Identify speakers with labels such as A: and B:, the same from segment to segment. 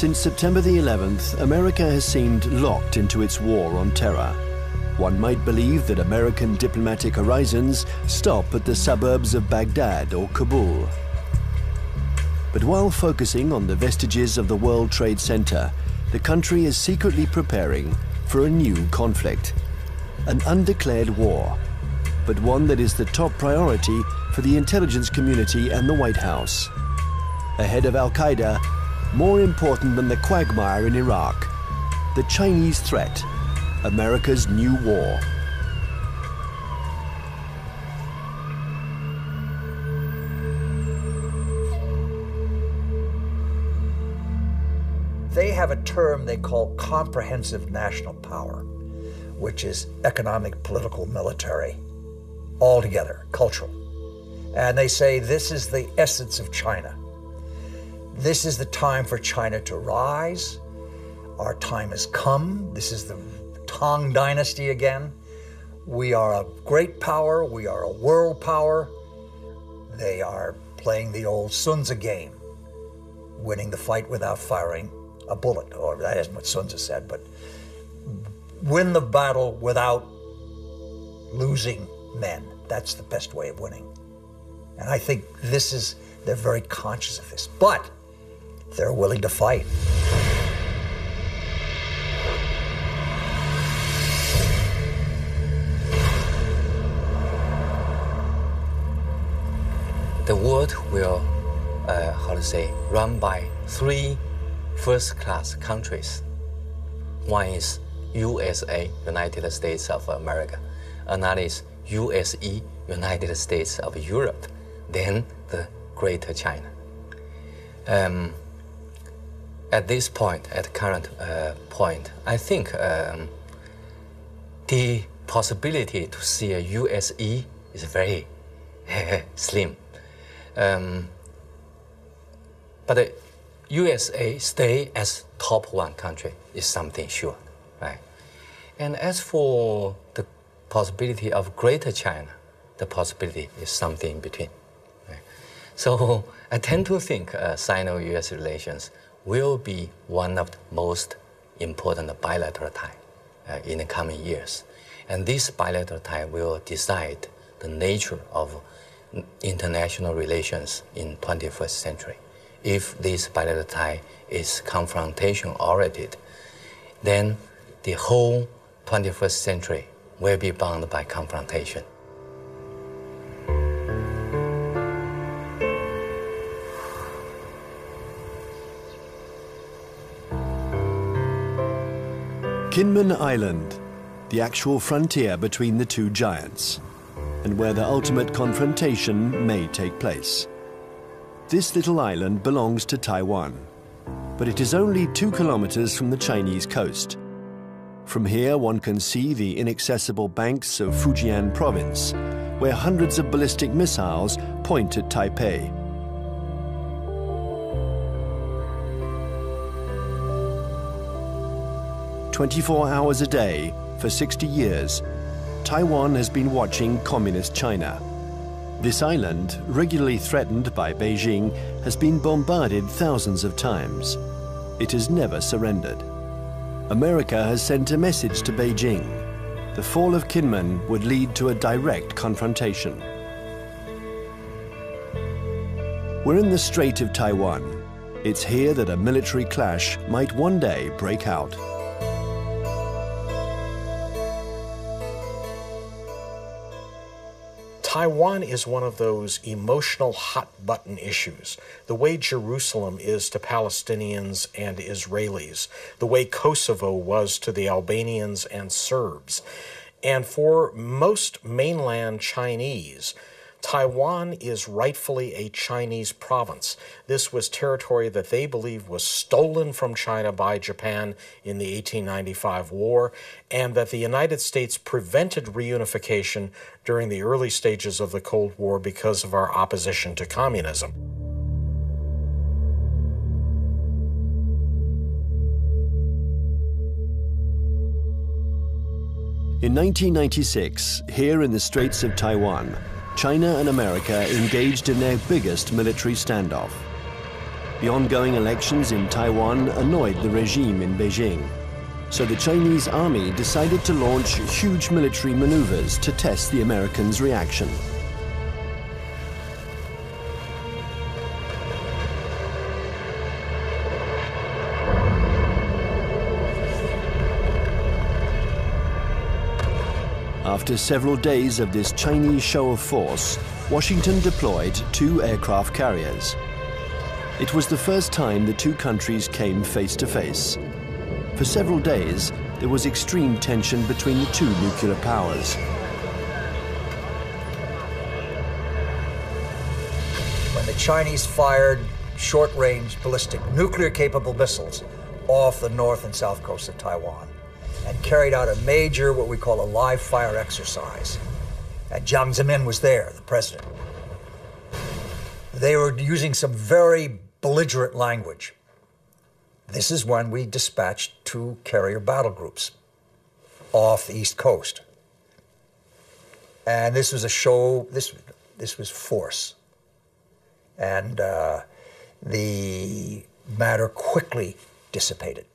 A: Since September the 11th, America has seemed locked into its war on terror. One might believe that American diplomatic horizons stop at the suburbs of Baghdad or Kabul. But while focusing on the vestiges of the World Trade Center, the country is secretly preparing for a new conflict, an undeclared war, but one that is the top priority for the intelligence community and the White House. Ahead of Al-Qaeda, more important than the quagmire in Iraq, the Chinese threat, America's new war.
B: They have a term they call comprehensive national power, which is economic, political, military, all together, cultural. And they say this is the essence of China. This is the time for China to rise. Our time has come. This is the Tang Dynasty again. We are a great power. We are a world power. They are playing the old Sun Tzu game, winning the fight without firing a bullet, or that isn't what Sun Tzu said, but win the battle without losing men. That's the best way of winning. And I think they're very conscious of this, but they're willing to fight.
C: The world will, run by three first-class countries. One is USA, United States of America. Another is USE, United States of Europe. Then the Greater China. At this point, at the current point, I think the possibility to see a USE is very slim. But the USA stay as top one country is something sure, right? And as for the possibility of Greater China, the possibility is something in between. Right? So I tend to think Sino-US relations will be one of the most important bilateral ties in the coming years. And this bilateral tie will decide the nature of international relations in 21st century. If this bilateral tie is confrontation-oriented, then the whole 21st century will be bound by confrontation.
A: Kinmen Island, the actual frontier between the two giants, and where the ultimate confrontation may take place. This little island belongs to Taiwan, but it is only 2 kilometers from the Chinese coast. From here, one can see the inaccessible banks of Fujian province, where hundreds of ballistic missiles point at Taipei. "24 hours a day, for 60 years, Taiwan has been watching Communist China. This island, regularly threatened by Beijing, has been bombarded thousands of times. It has never surrendered. America has sent a message to Beijing. The fall of Kinmen would lead to a direct confrontation." We're in the Strait of Taiwan. It's here that a military clash might one day break out.
D: Taiwan is one of those emotional hot-button issues, the way Jerusalem is to Palestinians and Israelis, the way Kosovo was to the Albanians and Serbs. And for most mainland Chinese, Taiwan is rightfully a Chinese province. This was territory that they believe was stolen from China by Japan in the 1895 war, and that the United States prevented reunification during the early stages of the Cold War because of our opposition to communism.
A: In 1996, here in the Straits of Taiwan, China and America engaged in their biggest military standoff. The ongoing elections in Taiwan annoyed the regime in Beijing, so the Chinese army decided to launch huge military maneuvers to test the Americans' reaction. After several days of this Chinese show of force, Washington deployed 2 aircraft carriers. It was the first time the two countries came face to face. For several days, there was extreme tension between the two nuclear powers.
B: When the Chinese fired short-range ballistic nuclear-capable missiles off the north and south coast of Taiwan and carried out a major, what we call a live-fire exercise. And Jiang Zemin was there, the president. They were using some very belligerent language. This is when we dispatched 2 carrier battle groups off the East Coast. And this was a show, this was force. And the matter quickly dissipated.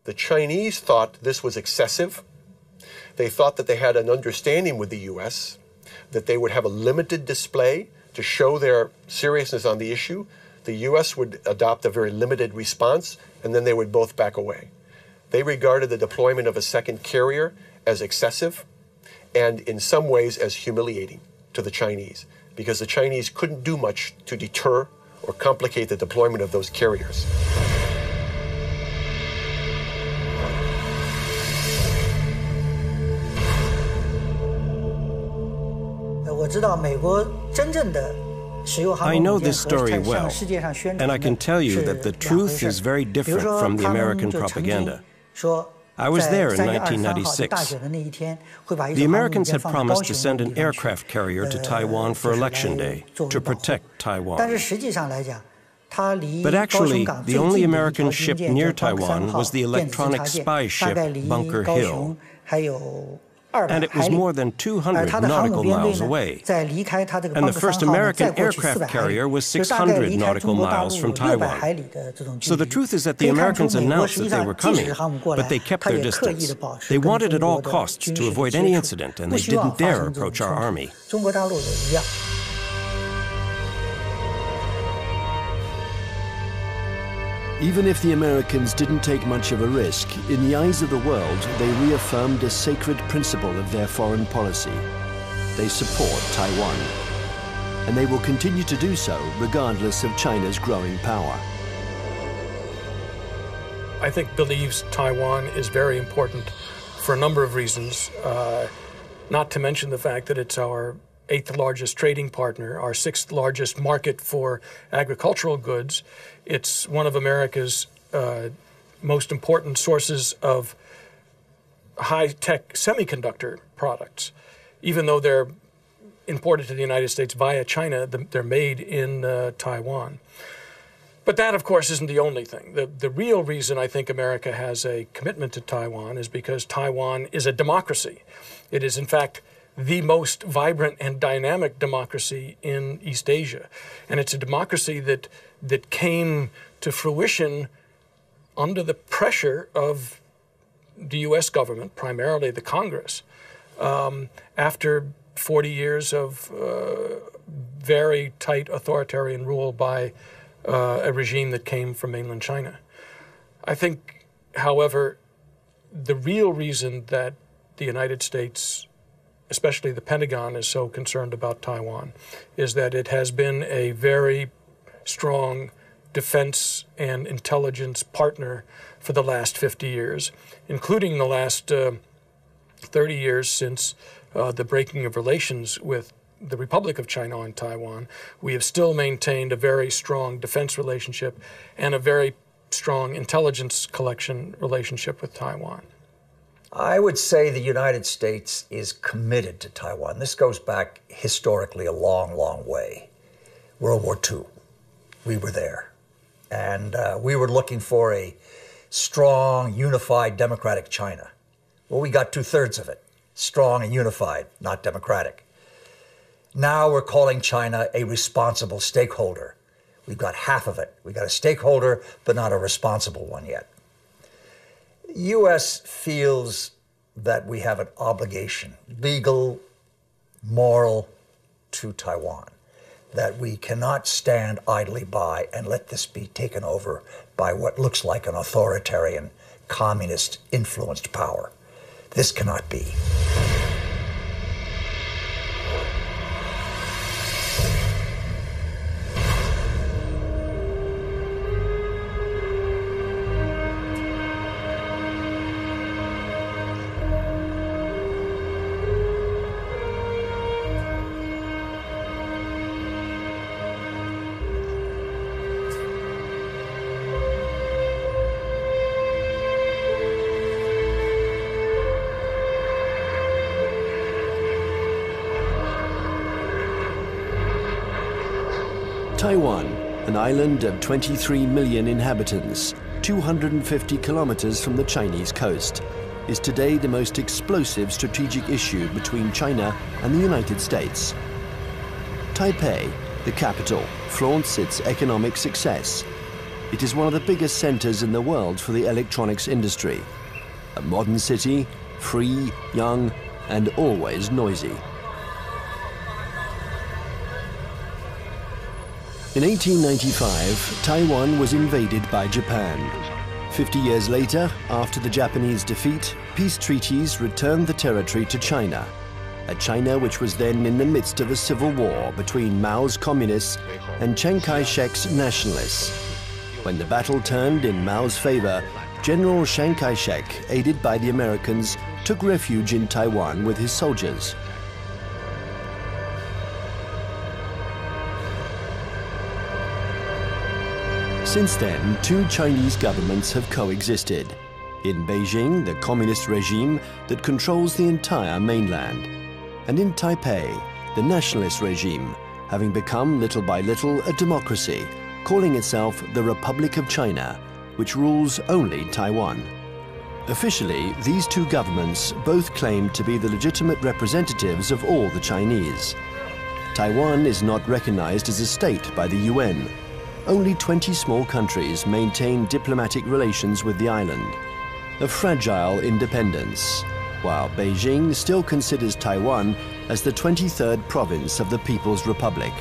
E: The Chinese thought this was excessive. They thought that they had an understanding with the U.S., that they would have a limited display to show their seriousness on the issue. The U.S. would adopt a very limited response, and then they would both back away. They regarded the deployment of a second carrier as excessive and in some ways as humiliating to the Chinese, because the Chinese couldn't do much to deter or complicate the deployment of those carriers.
F: I know this story well, and I can tell you that the truth is very different from the American propaganda. I was there in 1996. The Americans had promised to send an aircraft carrier to Taiwan for Election Day to protect Taiwan. But actually, the only American ship near Taiwan was the electronic spy ship Bunker Hill. And it was more than 200 nautical miles away. And the first American aircraft carrier was 600 nautical miles from Taiwan. So the truth is that the Americans announced that they were coming, but they kept their distance. They wanted at all costs to avoid any incident, and they didn't dare approach our army.
A: Even if the Americans didn't take much of a risk, in the eyes of the world, they reaffirmed a sacred principle of their foreign policy. They support Taiwan. And they will continue to do so regardless of China's growing power.
G: I think believes Taiwan is very important for a number of reasons, not to mention the fact that it's our 8th largest trading partner, our 6th largest market for agricultural goods. It's one of America's most important sources of high-tech semiconductor products. Even though they're imported to the United States via China, they're made in Taiwan. But that, of course, isn't the only thing. The real reason I think America has a commitment to Taiwan is because Taiwan is a democracy. It is, in fact, the most vibrant and dynamic democracy in East Asia. And it's a democracy that came to fruition under the pressure of the U.S. government, primarily the Congress, after 40 years of very tight authoritarian rule by a regime that came from mainland China. I think, however, the real reason that the United States, especially the Pentagon, is so concerned about Taiwan is that it has been a very strong defense and intelligence partner for the last 50 years, including the last 30 years since the breaking of relations with the Republic of China on Taiwan. We have still maintained a very strong defense relationship and a very strong intelligence collection relationship with Taiwan.
B: I would say the United States is committed to Taiwan. This goes back historically a long, long way. World War II, we were there. And we were looking for a strong, unified, democratic China. Well, we got 2/3 of it. Strong and unified, not democratic. Now we're calling China a responsible stakeholder. We've got half of it. We've got a stakeholder, but not a responsible one yet. The U.S. feels that we have an obligation, legal, moral, to Taiwan, that we cannot stand idly by and let this be taken over by what looks like an authoritarian, communist-influenced power. This cannot be.
A: Taiwan, an island of 23 million inhabitants, 250 kilometers from the Chinese coast, is today the most explosive strategic issue between China and the United States. Taipei, the capital, flaunts its economic success. It is one of the biggest centers in the world for the electronics industry. A modern city, free, young, and always noisy. In 1895, Taiwan was invaded by Japan. 50 years later, after the Japanese defeat, peace treaties returned the territory to China, a China which was then in the midst of a civil war between Mao's communists and Chiang Kai-shek's nationalists. When the battle turned in Mao's favor, General Chiang Kai-shek, aided by the Americans, took refuge in Taiwan with his soldiers. Since then, two Chinese governments have coexisted. In Beijing, the communist regime that controls the entire mainland. And in Taipei, the nationalist regime, having become little by little a democracy, calling itself the Republic of China, which rules only Taiwan. Officially, these two governments both claim to be the legitimate representatives of all the Chinese. Taiwan is not recognized as a state by the UN. Only 20 small countries maintain diplomatic relations with the island. A fragile independence, while Beijing still considers Taiwan as the 23rd province of the People's Republic,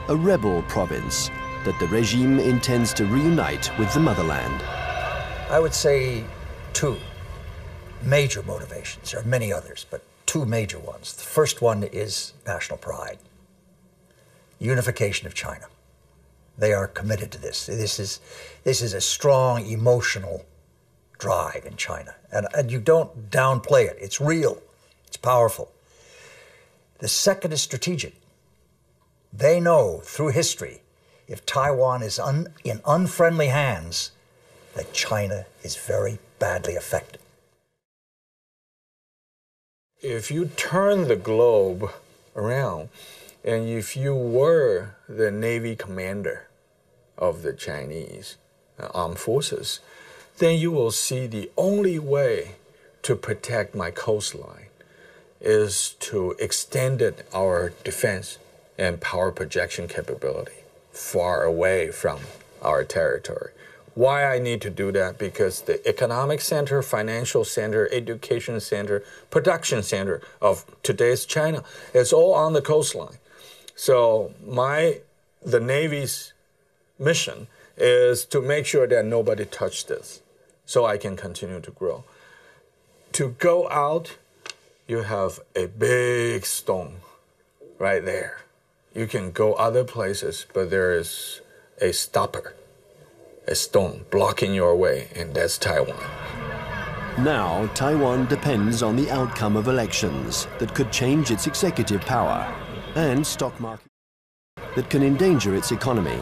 A: a rebel province that the regime intends to reunite with the motherland.
B: I would say two major motivations. There are many others, but two major ones. The first one is national pride, unification of China. They are committed to this. This is a strong emotional drive in China. And you don't downplay it. It's real. It's powerful. The second is strategic. They know through history, if Taiwan is in unfriendly hands, that China is very badly affected.
H: If you turn the globe around, and if you were the Navy commander of the Chinese armed forces, then you will see the only way to protect my coastline is to extend our defense and power projection capability far away from our territory. Why I need to do that? Because the economic center, financial center, education center, production center of today's China is all on the coastline. So the Navy's mission is to make sure that nobody touched this so I can continue to grow. To go out, you have a big stone right there. You can go other places, but there is a stopper, a stone blocking your way, and that's Taiwan.
A: Now, Taiwan depends on the outcome of elections that could change its executive power and stock market that can endanger its economy.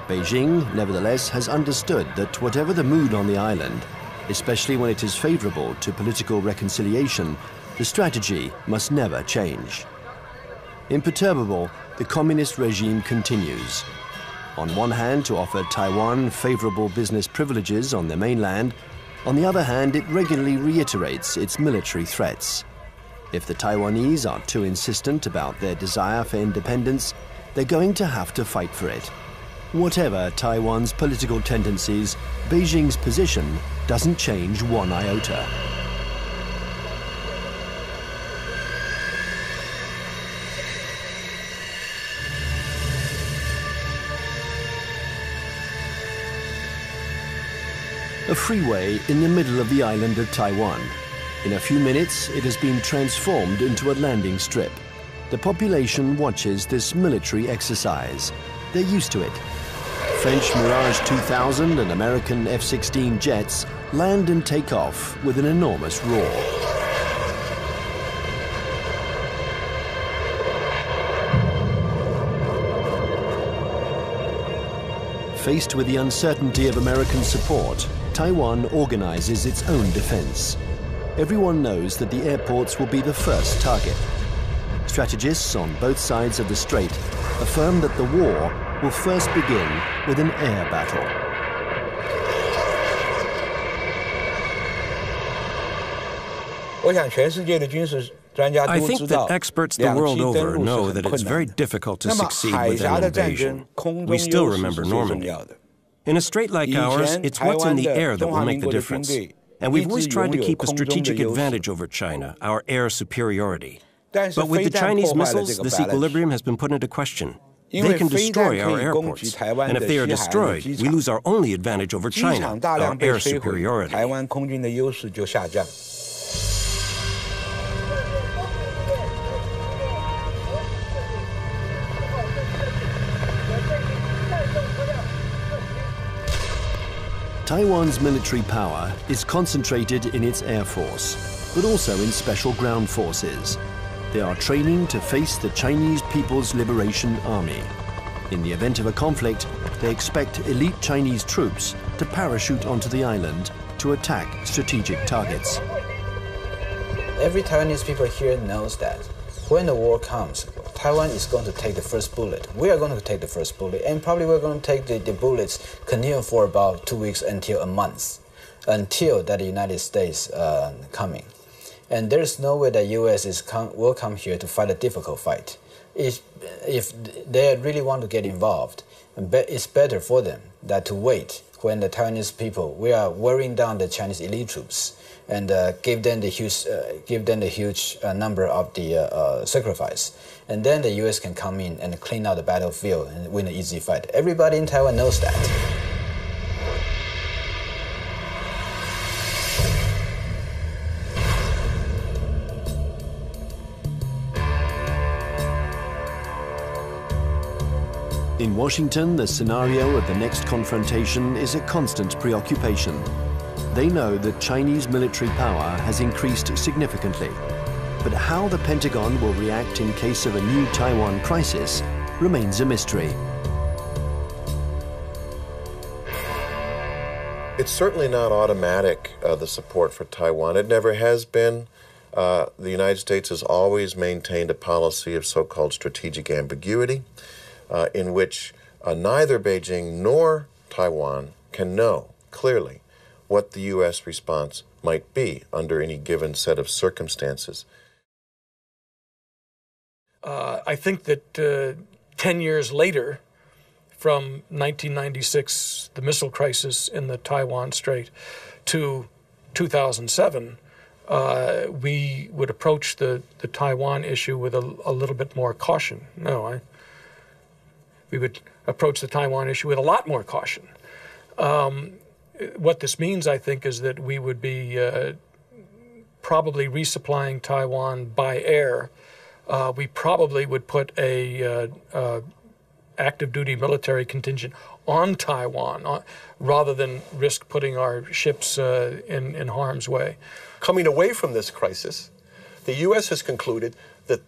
A: Beijing, nevertheless, has understood that whatever the mood on the island, especially when it is favorable to political reconciliation, the strategy must never change. Imperturbable, the communist regime continues. On one hand, to offer Taiwan favorable business privileges on the mainland. On the other hand, it regularly reiterates its military threats. If the Taiwanese are too insistent about their desire for independence, they're going to have to fight for it. Whatever Taiwan's political tendencies, Beijing's position doesn't change one iota. A freeway in the middle of the island of Taiwan. In a few minutes, it has been transformed into a landing strip. The population watches this military exercise. They're used to it. French Mirage 2000 and American F-16 jets land and take off with an enormous roar. Faced with the uncertainty of American support, Taiwan organizes its own defense. Everyone knows that the airports will be the first target. Strategists on both sides of the strait affirm that the war will first begin with an air battle.
F: I think that experts the world over know that it's very difficult to succeed with an invasion. We still remember Normandy. In a strait like ours, it's what's in the air that will make the difference. And we've always tried to keep a strategic advantage over China, our air superiority. But with the Chinese missiles, this equilibrium has been put into question. They can destroy our airports, and if they are destroyed, we lose our only advantage over China, our air superiority.
A: Taiwan's military power is concentrated in its air force, but also in special ground forces. They are training to face the Chinese People's Liberation Army. In the event of a conflict, they expect elite Chinese troops to parachute onto the island to attack strategic targets.
I: Every Taiwanese people here knows that when the war comes, Taiwan is going to take the first bullet. We are going to take the first bullet, and probably we're going to take the bullets continue for about 2 weeks until a month, until that the United States coming. And there's no way that U.S. will come here to fight a difficult fight. If they really want to get involved, it's better for them that to wait when the Taiwanese people, we are wearing down the Chinese elite troops and give them the huge number of the sacrifice. And then the U.S. can come in and clean out the battlefield and win an easy fight. Everybody in Taiwan knows that.
A: In Washington, the scenario of the next confrontation is a constant preoccupation. They know that Chinese military power has increased significantly. But how the Pentagon will react in case of a new Taiwan crisis remains a mystery.
E: It's certainly not automatic, the support for Taiwan. It never has been. The United States has always maintained a policy of so-called strategic ambiguity, in which neither Beijing nor Taiwan can know clearly what the U.S. response might be under any given set of circumstances.
G: I think that 10 years later, from 1996, the missile crisis in the Taiwan Strait, to 2007, we would approach the Taiwan issue with a little bit more caution. We would approach the Taiwan issue with a lot more caution. What this means, I think, is that we would be probably resupplying Taiwan by air. We probably would put a active duty military contingent on Taiwan rather than risk putting our ships in harm's way.
E: Coming away from this crisis, the U.S. has concluded that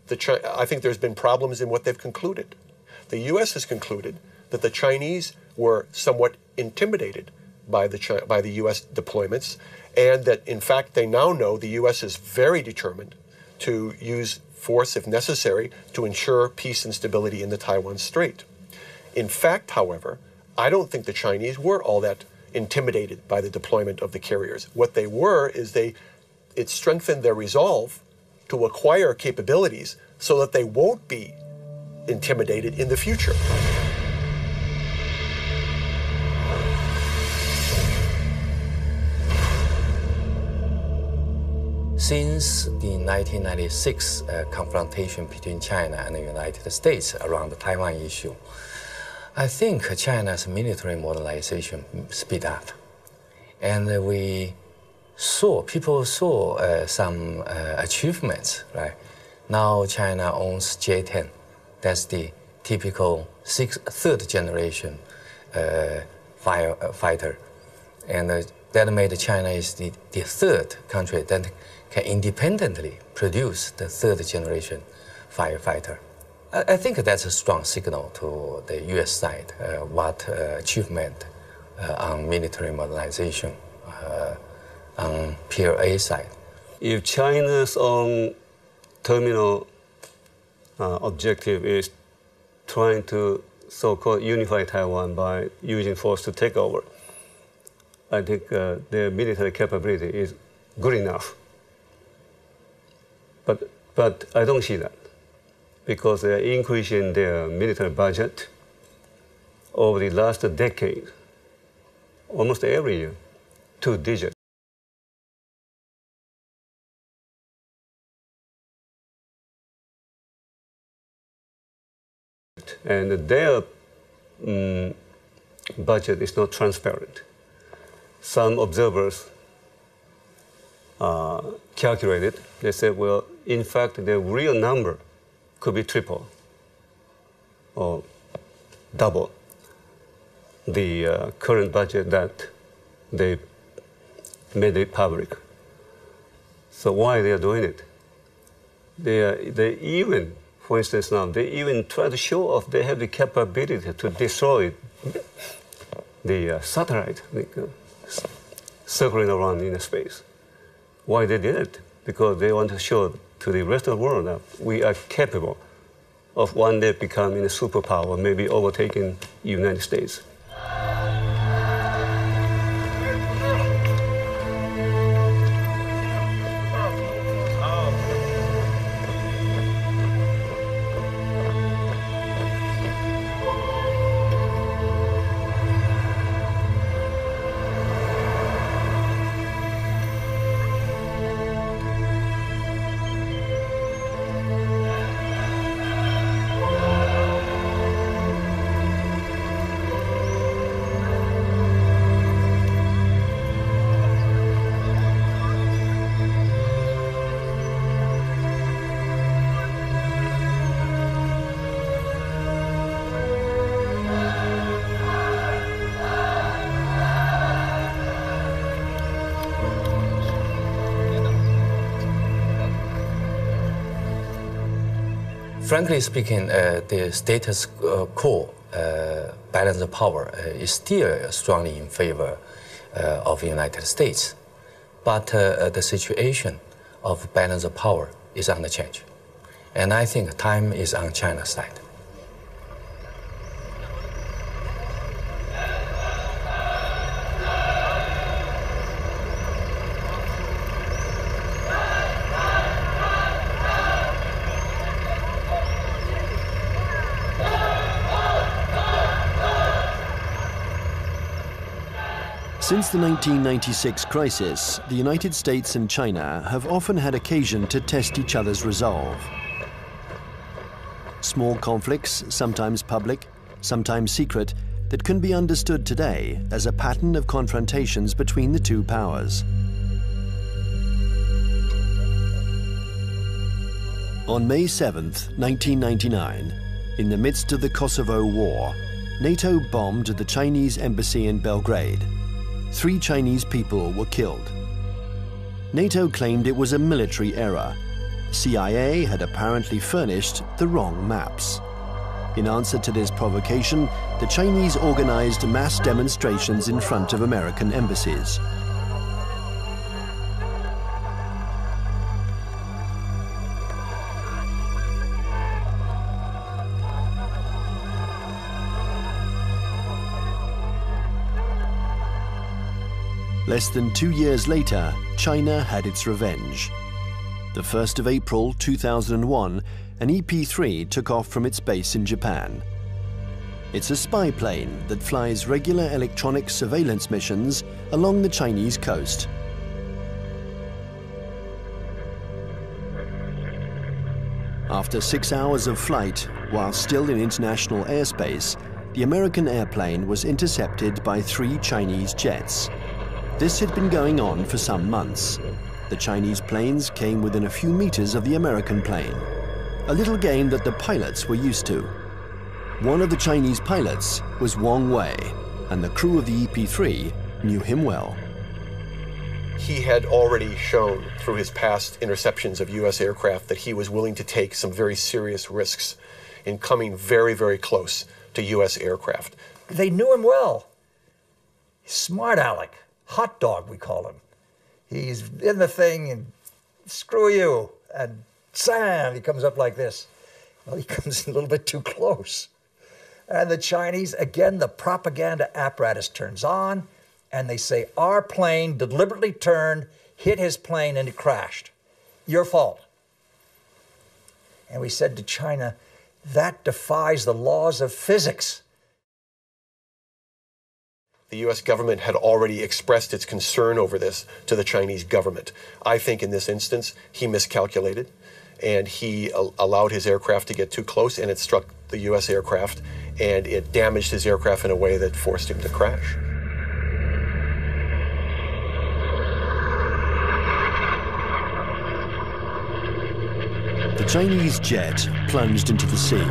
E: I think there's been problems in what they've concluded. The U.S. has concluded that the Chinese were somewhat intimidated by the U.S. deployments, and that in fact they now know the U.S. is very determined to use force, if necessary, to ensure peace and stability in the Taiwan Strait. In fact, however, I don't think the Chinese were all that intimidated by the deployment of the carriers. What they were is it strengthened their resolve to acquire capabilities so that they won't be intimidated in the future.
C: Since the 1996 confrontation between China and the United States around the Taiwan issue, I think China's military modernization speed up. And people saw some achievements, right? Now China owns J-10. That's the typical third generation fighter. And that made China is the third country that can independently produce the third generation firefighter. I think that's a strong signal to the US side, what achievement on military modernization on PLA side.
J: If China's own terminal objective is trying to so-called unify Taiwan by using force to take over, I think their military capability is good enough. But I don't see that, because they are increasing their military budget over the last decade, almost every year, 2 digits. And their budget is not transparent. Some observers calculated, they said, well, in fact, the real number could be triple or double the current budget that they made it public. So why they are doing it? They even, for instance now, they even try to show off they have the capability to destroy the satellite circling around in space. Why they did it? Because they want to show to the rest of the world that we are capable of one day becoming a superpower, maybe overtaking the United States.
C: Frankly speaking, the status quo balance of power is still strongly in favor of the United States. But the situation of balance of power is on the change. And I think time is on China's side.
A: Since the 1996 crisis, the United States and China have often had occasion to test each other's resolve. Small conflicts, sometimes public, sometimes secret, that can be understood today as a pattern of confrontations between the two powers. On May 7th, 1999, in the midst of the Kosovo War, NATO bombed the Chinese embassy in Belgrade. 3 Chinese people were killed. NATO claimed it was a military error. CIA had apparently furnished the wrong maps. In answer to this provocation, the Chinese organized mass demonstrations in front of American embassies. Less than 2 years later, China had its revenge. The 1st of April 2001, an EP-3 took off from its base in Japan. It's a spy plane that flies regular electronic surveillance missions along the Chinese coast. After 6 hours of flight, while still in international airspace, the American airplane was intercepted by 3 Chinese jets. This had been going on for some months. The Chinese planes came within a few meters of the American plane, a little game that the pilots were used to. One of the Chinese pilots was Wang Wei, and the crew of the EP-3 knew him well.
E: He had already shown through his past interceptions of U.S. aircraft that he was willing to take some very serious risks in coming very, very close to U.S. aircraft.
B: They knew him well. Smart Alec, hot dog we call him. He's in the thing and screw you, and Sam, he comes up like this. Well, he comes a little bit too close. And the Chinese, again, the propaganda apparatus turns on, and they say, our plane deliberately turned, hit his plane, and it crashed. Your fault. And we said to China, that defies the laws of physics.
E: The U.S. government had already expressed its concern over this to the Chinese government. I think in this instance, he miscalculated, and he allowed his aircraft to get too close, and it struck the U.S. aircraft, and it damaged his aircraft in a way that forced him to crash.
A: The Chinese jet plunged into the sea.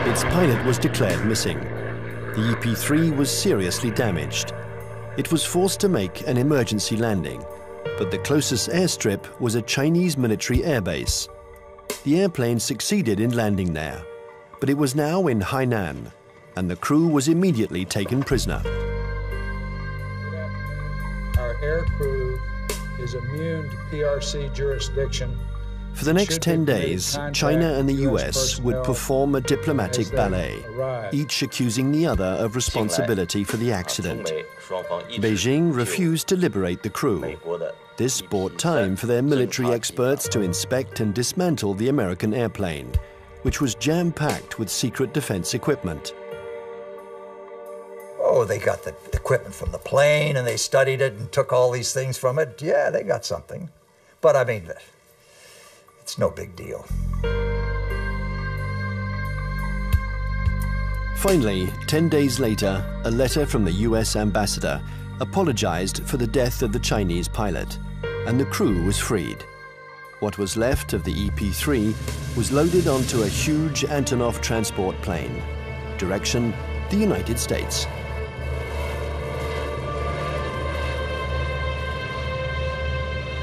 A: Its pilot was declared missing. The EP-3 was seriously damaged. It was forced to make an emergency landing, but the closest airstrip was a Chinese military airbase. The airplane succeeded in landing there, but it was now in Hainan, and the crew was immediately taken prisoner.
K: Our air crew is immune to PRC jurisdiction.
A: For the next 10 days, China and the US would perform a diplomatic ballet, each accusing the other of responsibility for the accident. Beijing refused to liberate the crew. This bought time for their military experts to inspect and dismantle the American airplane, which was jam-packed with secret defense equipment.
B: Oh, they got the equipment from the plane and they studied it and took all these things from it. Yeah, they got something. But I mean, it's no big deal.
A: Finally, 10 days later, a letter from the US ambassador apologized for the death of the Chinese pilot, and the crew was freed. What was left of the EP-3 was loaded onto a huge Antonov transport plane. Direction, the United States.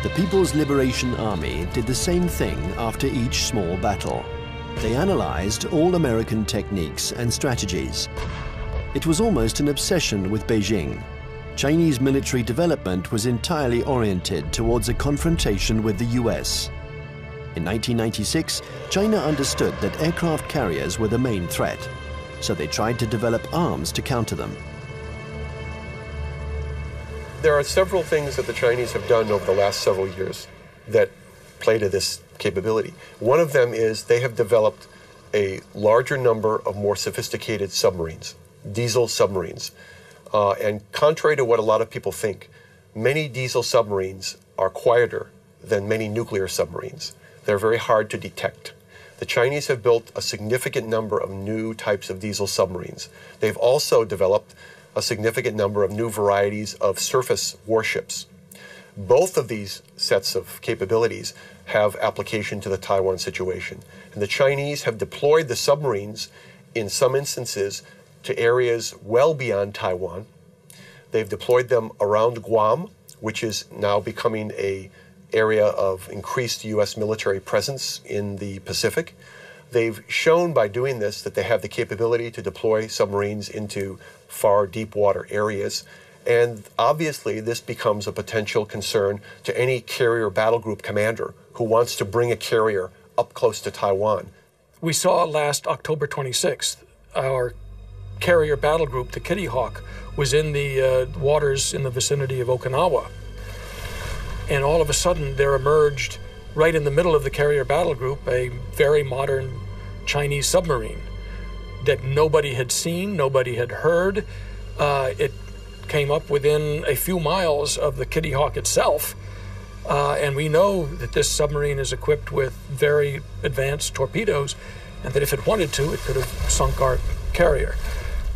A: The People's Liberation Army did the same thing after each small battle. They analyzed all American techniques and strategies. It was almost an obsession with Beijing. Chinese military development was entirely oriented towards a confrontation with the US. In 1996, China understood that aircraft carriers were the main threat, so they tried to develop arms to counter them.
E: There are several things that the Chinese have done over the last several years that play to this capability. One of them is they have developed a larger number of more sophisticated submarines, diesel submarines. And contrary to what a lot of people think, many diesel submarines are quieter than many nuclear submarines. They're very hard to detect. The Chinese have built a significant number of new types of diesel submarines. They've also developed a significant number of new varieties of surface warships. Both of these sets of capabilities have application to the Taiwan situation. And the Chinese have deployed the submarines in some instances to areas well beyond Taiwan. They've deployed them around Guam, which is now becoming an area of increased U.S. military presence in the Pacific. They've shown by doing this that they have the capability to deploy submarines into far deep water areas. And obviously this becomes a potential concern to any carrier battle group commander who wants to bring a carrier up close to Taiwan.
G: We saw last October 26th, our carrier battle group, the Kitty Hawk, was in the waters in the vicinity of Okinawa. And all of a sudden there emerged right in the middle of the carrier battle group, a very modern Chinese submarine that nobody had seen, nobody had heard. It came up within a few miles of the Kitty Hawk itself. And we know that this submarine is equipped with very advanced torpedoes, and that if it wanted to, it could have sunk our carrier.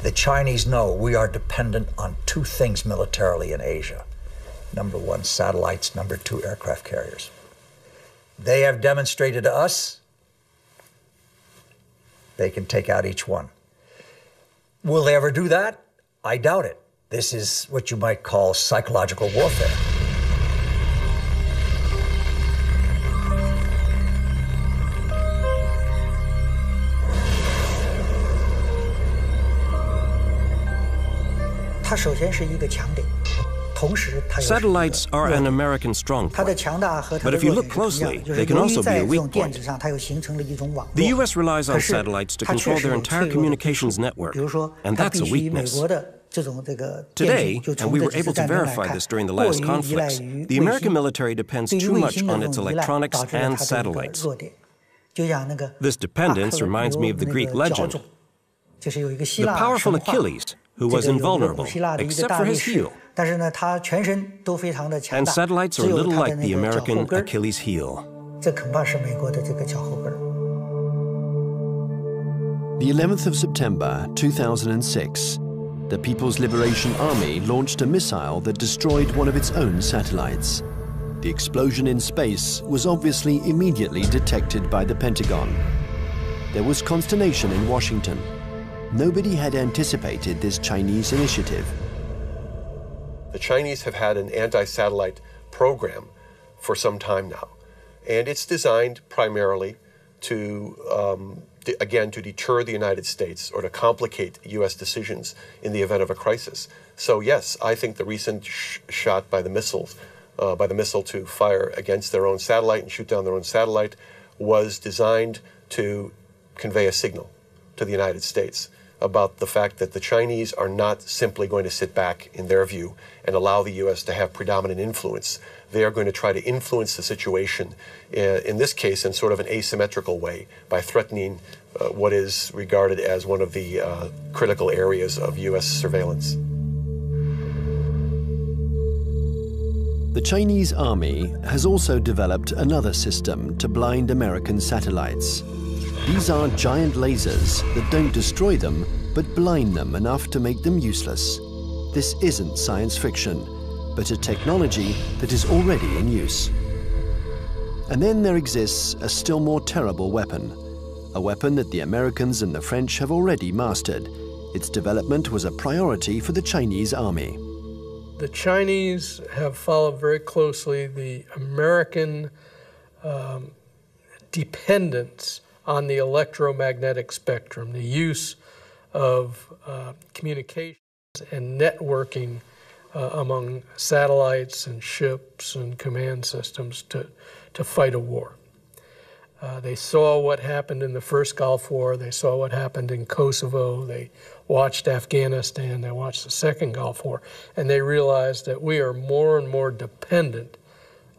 B: The Chinese know we are dependent on two things militarily in Asia. Number one, satellites. Number two, aircraft carriers. They have demonstrated to us they can take out each one. Will they ever do that? I doubt it. This is what you might call psychological warfare.
F: Satellites are an American strong point, but if you look closely, they can also be a weak point. The U.S. relies on satellites to control their entire communications network, and that's a weakness. Today, and we were able to verify this during the last conflicts, the American military depends too much on its electronics and satellites. This dependence reminds me of the Greek legend. The powerful Achilles, who was invulnerable, except for his heel. And satellites are a little like the American Achilles heel.
A: The 11th of September 2006, the People's Liberation Army launched a missile that destroyed one of its own satellites. The explosion in space was obviously immediately detected by the Pentagon. There was consternation in Washington. Nobody had anticipated this Chinese initiative.
E: The Chinese have had an anti-satellite program for some time now, and it's designed primarily to, again, to deter the United States or to complicate U.S. decisions in the event of a crisis. So yes, I think the recent shot by the missile to fire against their own satellite and shoot down their own satellite was designed to convey a signal to the United States about the fact that the Chinese are not simply going to sit back, in their view, and allow the U.S. to have predominant influence. They are going to try to influence the situation, in this case, in sort of an asymmetrical way, by threatening what is regarded as one of the critical areas of U.S. surveillance.
A: The Chinese army has also developed another system to blind American satellites. These are giant lasers that don't destroy them, but blind them enough to make them useless. This isn't science fiction, but a technology that is already in use. And then there exists a still more terrible weapon, a weapon that the Americans and the French have already mastered. Its development was a priority for the Chinese army.
G: The Chinese have followed very closely the American dependence on the electromagnetic spectrum, the use of communications and networking among satellites and ships and command systems to fight a war. They saw what happened in the first Gulf War, they saw what happened in Kosovo, they watched Afghanistan, they watched the second Gulf War, and they realized that we are more and more dependent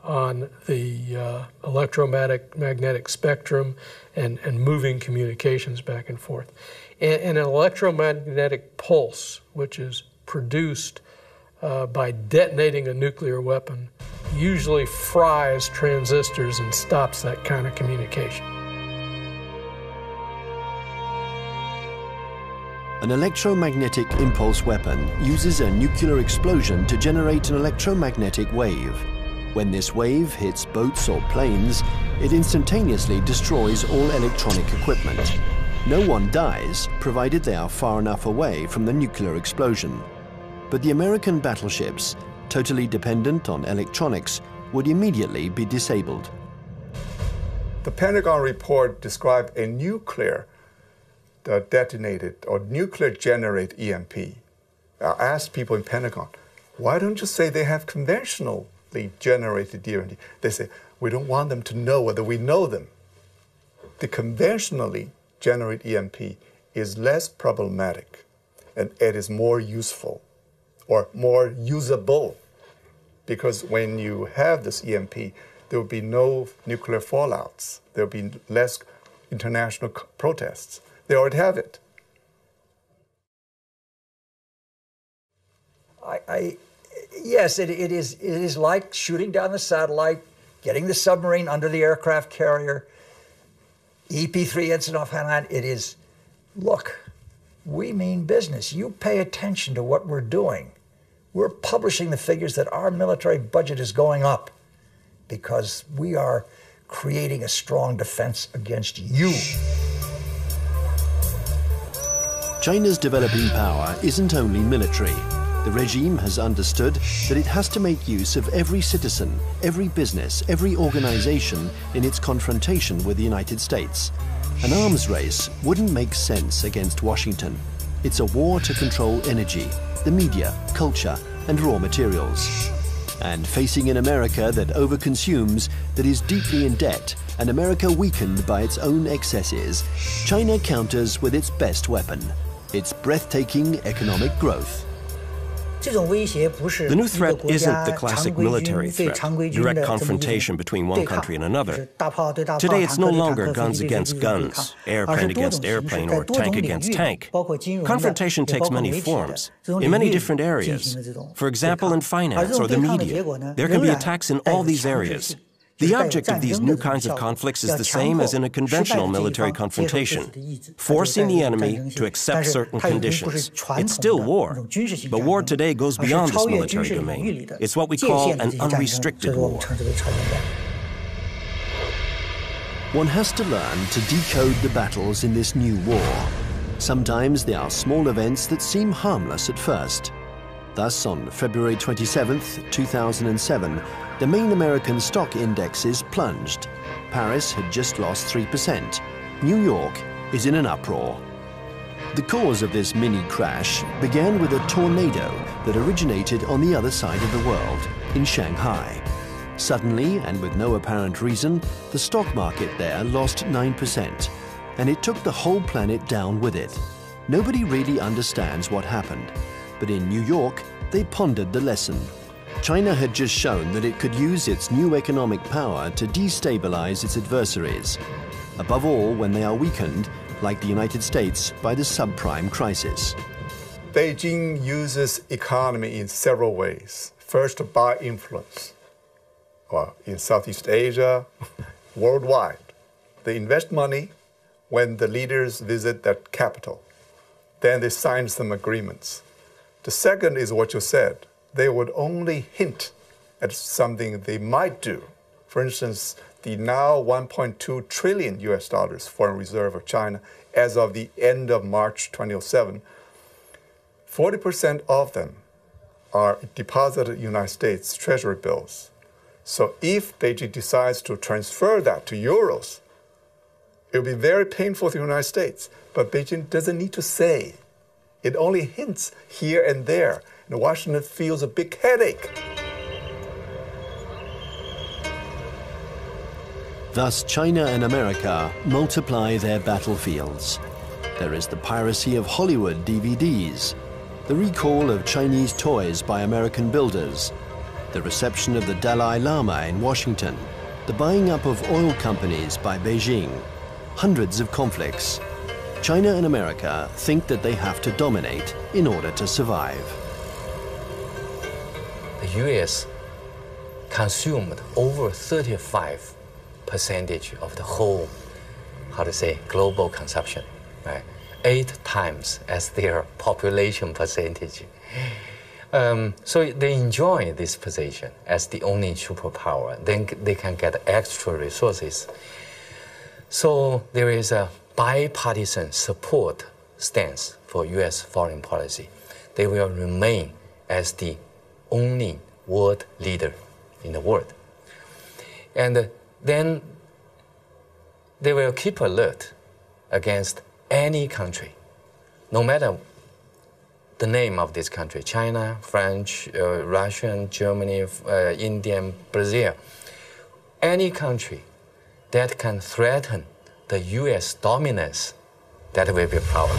G: on the electromagnetic spectrum and moving communications back and forth. And an electromagnetic pulse, which is produced by detonating a nuclear weapon, usually fries transistors and stops that kind of communication.
A: An electromagnetic impulse weapon uses a nuclear explosion to generate an electromagnetic wave. When this wave hits boats or planes, it instantaneously destroys all electronic equipment. No one dies, provided they are far enough away from the nuclear explosion. But the American battleships, totally dependent on electronics, would immediately be disabled.
L: The Pentagon report described a nuclear detonated or nuclear generate EMP. I asked people in Pentagon, why don't you say they have conventionally generated EMP? They say, we don't want them to know whether we know them. The conventionally generated EMP is less problematic and it is more useful or more usable, because when you have this EMP, there will be no nuclear fallouts. There will be less international protests. They already have it.
B: Yes, it is like shooting down the satellite, getting the submarine under the aircraft carrier, EP3 incident off Hainan. It is, look, we mean business. You pay attention to what we're doing. We're publishing the figures that our military budget is going up because we are creating a strong defense against you.
A: China's developing power isn't only military. The regime has understood that it has to make use of every citizen, every business, every organization in its confrontation with the United States. An arms race wouldn't make sense against Washington. It's a war to control energy, the media, culture, and raw materials. And facing an America that overconsumes, that is deeply in debt, an America weakened by its own excesses, China counters with its best weapon, its breathtaking economic growth.
F: The new threat isn't the classic military threat, direct confrontation between one country and another. Today it's no longer guns against guns, airplane against airplane, or tank against tank. Confrontation takes many forms, in many different areas. For example, in finance or the media, there can be attacks in all these areas. The object of these new kinds of conflicts is the same as in a conventional military confrontation, forcing the enemy to accept certain conditions. It's still war, but war today goes beyond this military domain. It's what we call an unrestricted war.
A: One has to learn to decode the battles in this new war. Sometimes they are small events that seem harmless at first. Thus, on February 27, 2007, the main American stock indexes plunged. Paris had just lost 3%. New York is in an uproar. The cause of this mini crash began with a tornado that originated on the other side of the world, in Shanghai. Suddenly, and with no apparent reason, the stock market there lost 9%, and it took the whole planet down with it. Nobody really understands what happened, but in New York, they pondered the lesson. China had just shown that it could use its new economic power to destabilize its adversaries, above all when they are weakened, like the United States, by the subprime crisis.
L: Beijing uses economy in several ways. First, by influence. Well, in Southeast Asia, worldwide. They invest money when the leaders visit that capital. Then they sign some agreements. The second is what you said. They would only hint at something they might do. For instance, the now 1.2 trillion US dollars foreign reserve of China as of the end of March 2007, 40% of them are deposited in United States Treasury bills. So if Beijing decides to transfer that to euros, it will be very painful to the United States. But Beijing doesn't need to say. It only hints here and there. And Washington feels a big headache.
A: Thus, China and America multiply their battlefields. There is the piracy of Hollywood DVDs, the recall of Chinese toys by American builders, the reception of the Dalai Lama in Washington, the buying up of oil companies by Beijing, hundreds of conflicts. China and America think that they have to dominate in order to survive.
C: The US consumed over 35% of the whole, global consumption, right? 8 times as their population percentage. So they enjoy this position as the only superpower. Then they can get extra resources. So there is a bipartisan support stance for US foreign policy. They will remain as the only world leader in the world. And then they will keep alert against any country, no matter the name of this country, China, French, Russian, Germany, Indian, Brazil, any country that can threaten the US dominance, that will be a problem.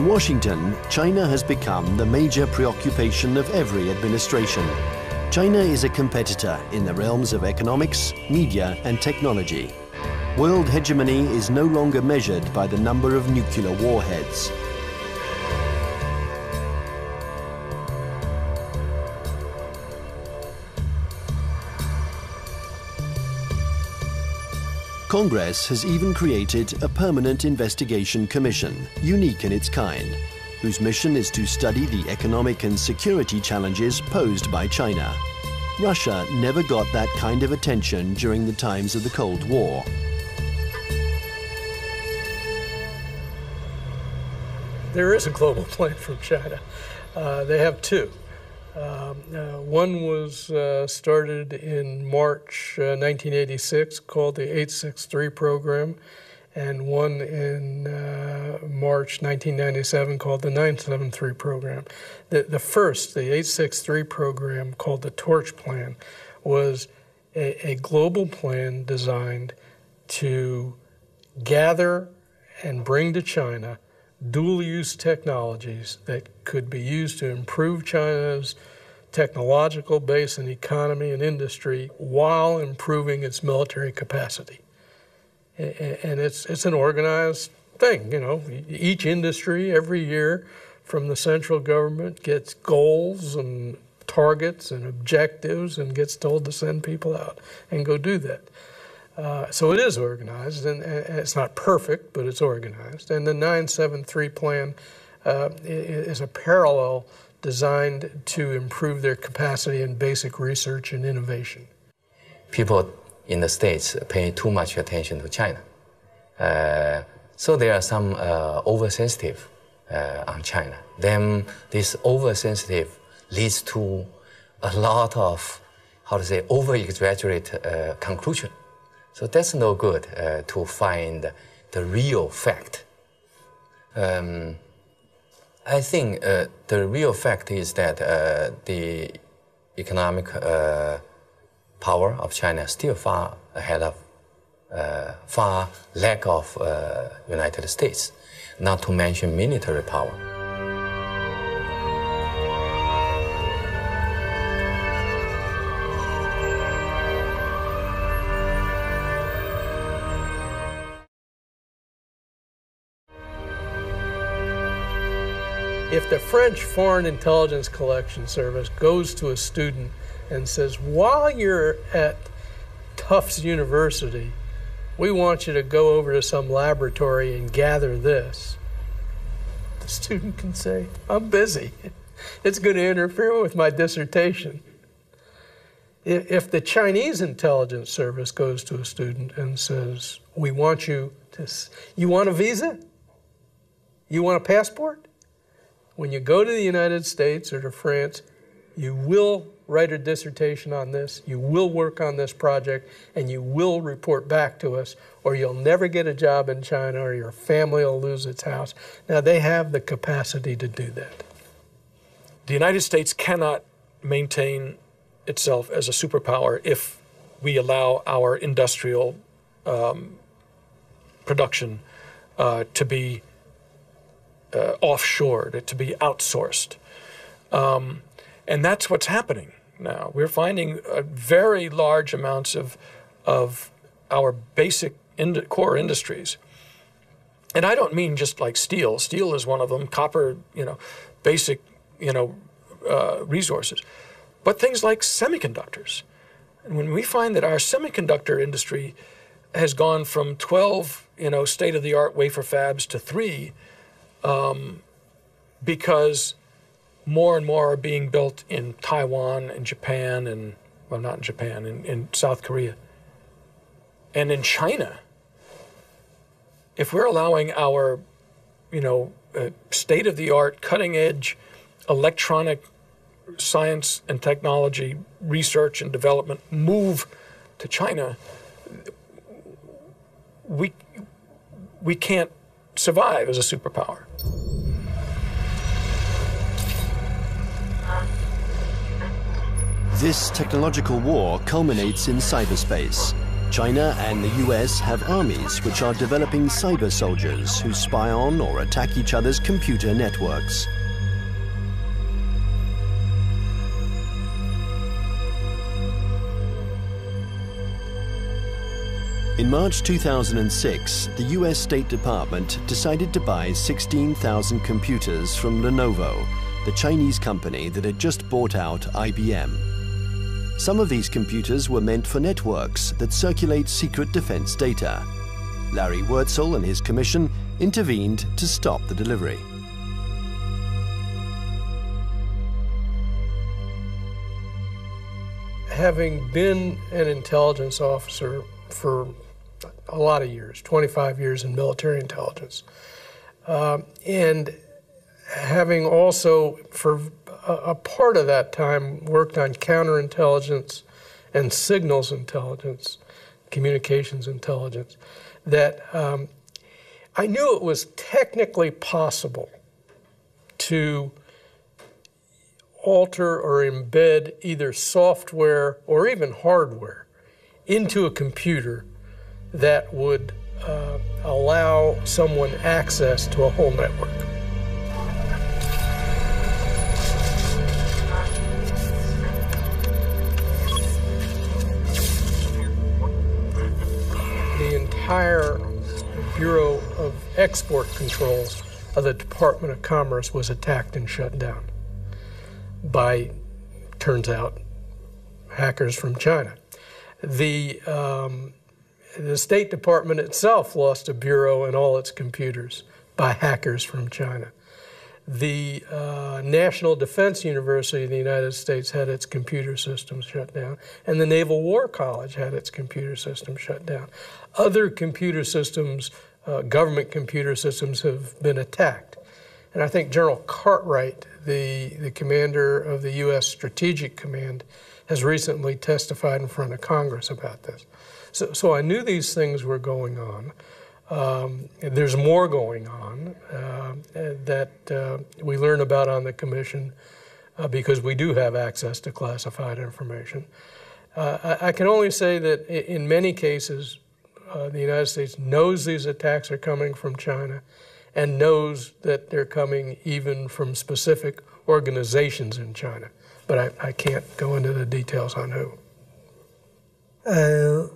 A: In Washington, China has become the major preoccupation of every administration. China is a competitor in the realms of economics, media, and technology. World hegemony is no longer measured by the number of nuclear warheads. Congress has even created a permanent investigation commission, unique in its kind, whose mission is to study the economic and security challenges posed by China. Russia never got that kind of attention during the times of the Cold War.
G: There is a global plan from China. They have two. One was started in March 1986, called the 863 program, and one in March 1997 called the 973 program. The first, the 863 program, called the Torch Plan, was a global plan designed to gather and bring to China dual-use technologies that could be used to improve China's technological base and economy and industry while improving its military capacity. And it's an organized thing, you know. Each industry every year from the central government gets goals and targets and objectives and gets told to send people out and go do that. So it is organized, and it's not perfect, but it's organized. And the 973 plan is a parallel designed to improve their capacity in basic research and innovation.
C: People in the States pay too much attention to China. So there are some oversensitive on China. Then this oversensitive leads to a lot of, over-exaggerate conclusion. So that's no good to find the real fact. I think the real fact is that the economic power of China is still far ahead of, far lack of United States, not to mention military power.
G: If the French Foreign Intelligence Collection Service goes to a student and says, while you're at Tufts University, we want you to go over to some laboratory and gather this, the student can say, I'm busy. It's going to interfere with my dissertation. If the Chinese intelligence service goes to a student and says, we want you to, you want a visa? You want a passport? When you go to the United States or to France, you will write a dissertation on this, you will work on this project, and you will report back to us, or you'll never get a job in China, or your family will lose its house. Now, they have the capacity to do that. The United States cannot maintain itself as a superpower if we allow our industrial production to be offshored, to be outsourced. And that's what's happening now. We're finding very large amounts of our basic core industries. And I don't mean just like steel. Steel is one of them, copper, basic, resources. But things like semiconductors. And when we find that our semiconductor industry has gone from 12, state-of-the-art wafer fabs to 3, because more and more are being built in Taiwan and Japan and, well, not in Japan, in South Korea. And in China, if we're allowing our, state-of-the-art, cutting-edge electronic science and technology research and development move to China, we can't survive as a superpower.
A: This technological war culminates in cyberspace. China and the US have armies which are developing cyber soldiers who spy on or attack each other's computer networks. In March 2006, the US State Department decided to buy 16,000 computers from Lenovo, the Chinese company that had just bought out IBM. Some of these computers were meant for networks that circulate secret defense data. Larry Wurtzel and his commission intervened to stop the delivery.
G: Having been an intelligence officer for a lot of years, 25 years in military intelligence, and having also, for a part of that time, worked on counterintelligence and signals intelligence, communications intelligence, that I knew it was technically possible to alter or embed either software or even hardware into a computer that would allow someone access to a whole network. The entire Bureau of Export Controls of the Department of Commerce was attacked and shut down by, turns out, hackers from China. The State Department itself lost a bureau and all its computers by hackers from China. The National Defense University of the United States had its computer systems shut down, and the Naval War College had its computer system shut down. Other computer systems, government computer systems, have been attacked. And I think General Cartwright, the commander of the U.S. Strategic Command, has recently testified in front of Congress about this. So I knew these things were going on. There's more going on that we learn about on the Commission because we do have access to classified information. I can only say that in many cases, the United States knows these attacks are coming from China and knows that they're coming even from specific organizations in China. But I can't go into the details on who.
F: The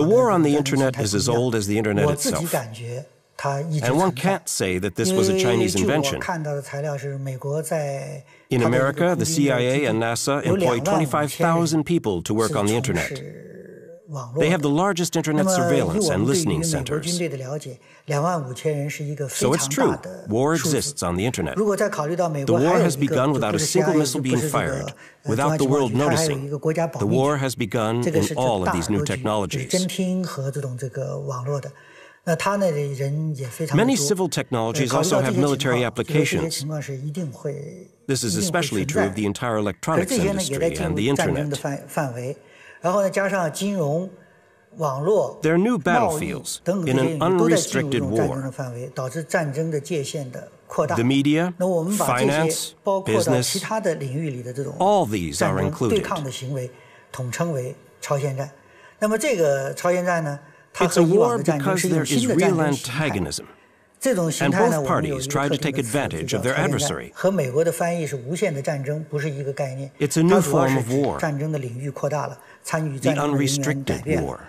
F: war on the internet is as old as the internet itself. And one can't say that this was a Chinese invention. In America, the CIA and NASA employ 25,000 people to work on the internet. They have the largest internet surveillance and listening centers. So it's true, war exists on the internet. The war has begun without a single missile being fired, without the world noticing. The war has begun in all of these new technologies. Many civil technologies also have military applications. This is especially true of the entire electronics industry and the internet. They're new battlefields in an unrestricted war. The media, finance, business, all these are included. It's a war because there is real antagonism, and both parties try to take advantage of their adversary. It's a new form of war, the unrestricted war.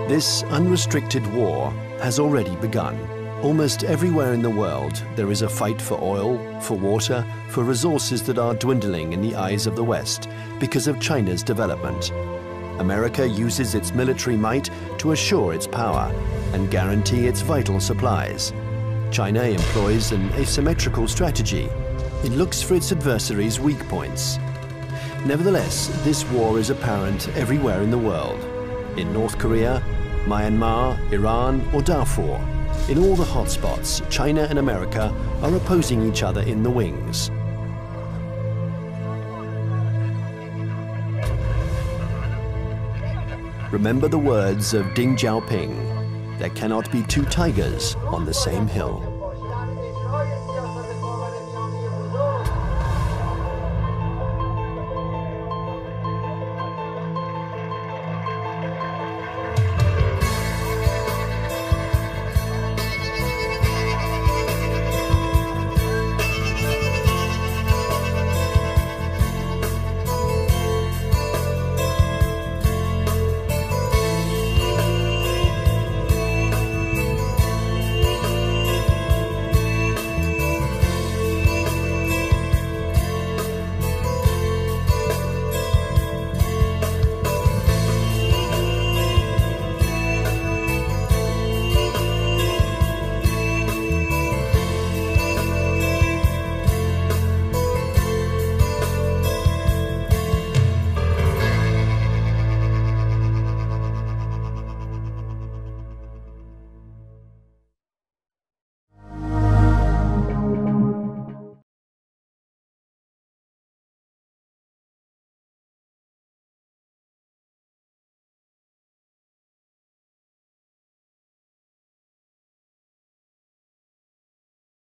A: This unrestricted war has already begun. Almost everywhere in the world, there is a fight for oil, for water, for resources that are dwindling in the eyes of the West because of China's development. America uses its military might to assure its power and guarantee its vital supplies. China employs an asymmetrical strategy. It looks for its adversaries' weak points. Nevertheless, this war is apparent everywhere in the world. In North Korea, Myanmar, Iran, or Darfur, in all the hotspots, China and America are opposing each other in the wings. remember the words of Deng Xiaoping: there cannot be two tigers on the same hill.